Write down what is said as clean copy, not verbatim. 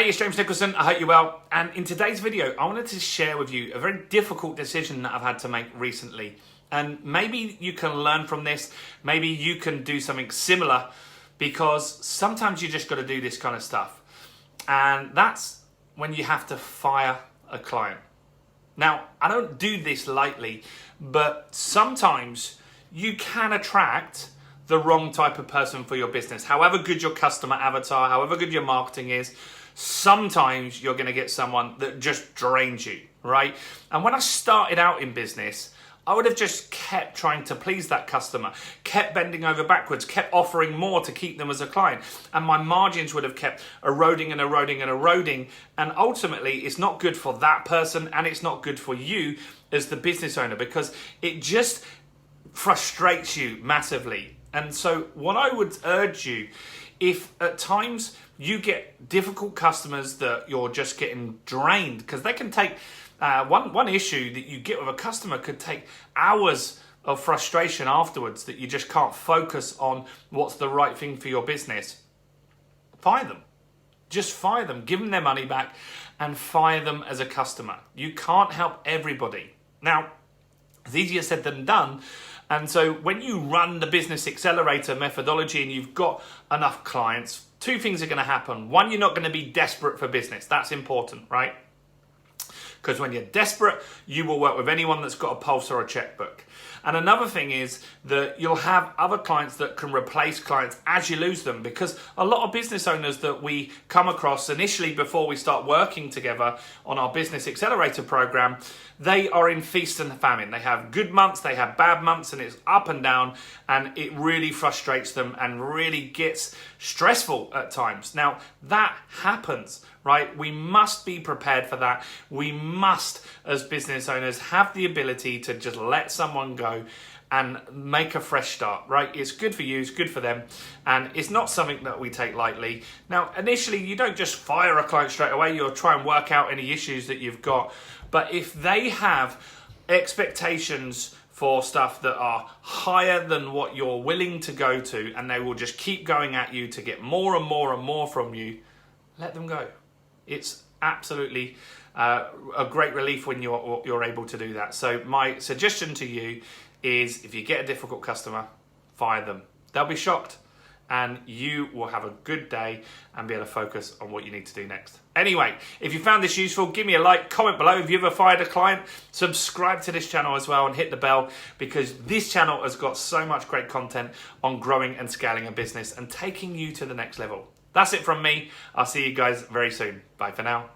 Hey, it's James Nicholson. I hope you're well. And in today's video, I wanted to share with you a very difficult decision that I've had to make recently. And maybe you can learn from this. Maybe you can do something similar, because sometimes you just got to do this kind of stuff. And that's when you have to fire a client. Now, I don't do this lightly, but sometimes you can attract the wrong type of person for your business. However good your customer avatar, however good your marketing is, sometimes you're going to get someone that just drains you, right? And when I started out in business, I would have just kept trying to please that customer, kept bending over backwards, kept offering more to keep them as a client. And my margins would have kept eroding and eroding and eroding. And ultimately, it's not good for that person, and it's not good for you as the business owner, because it just frustrates you massively. And so what I would urge you, if at times you get difficult customers that you're just getting drained, because they can take one issue that you get with a customer could take hours of frustration afterwards, that you just can't focus on what's the right thing for your business. Fire them. Just fire them. Give them their money back and fire them as a customer. You can't help everybody. Now, it's easier said than done. And so when you run the business accelerator methodology and you've got enough clients, two things are going to happen. One, you're not going to be desperate for business. That's important, right? Because when you're desperate, you will work with anyone that's got a pulse or a checkbook. And another thing is that you'll have other clients that can replace clients as you lose them, because a lot of business owners that we come across initially before we start working together on our business accelerator program, they are in feast and famine. They have good months, they have bad months, and it's up and down, and it really frustrates them and really gets stressful at times. Now, that happens, right? We must be prepared for that. We must, as business owners, have the ability to just let someone go and make a fresh start, right? It's good for you, it's good for them, and it's not something that we take lightly. Now, initially, you don't just fire a client straight away. You'll try and work out any issues that you've got. But if they have expectations for stuff that are higher than what you're willing to go to, and they will just keep going at you to get more and more and more from you, let them go. It's absolutely a great relief when you're able to do that. So my suggestion to you is, if you get a difficult customer, fire them. They'll be shocked, and you will have a good day and be able to focus on what you need to do next. Anyway, if you found this useful, give me a like, comment below if you ever fired a client, subscribe to this channel as well, and hit the bell, because this channel has got so much great content on growing and scaling a business and taking you to the next level. That's it from me. I'll see you guys very soon. Bye for now.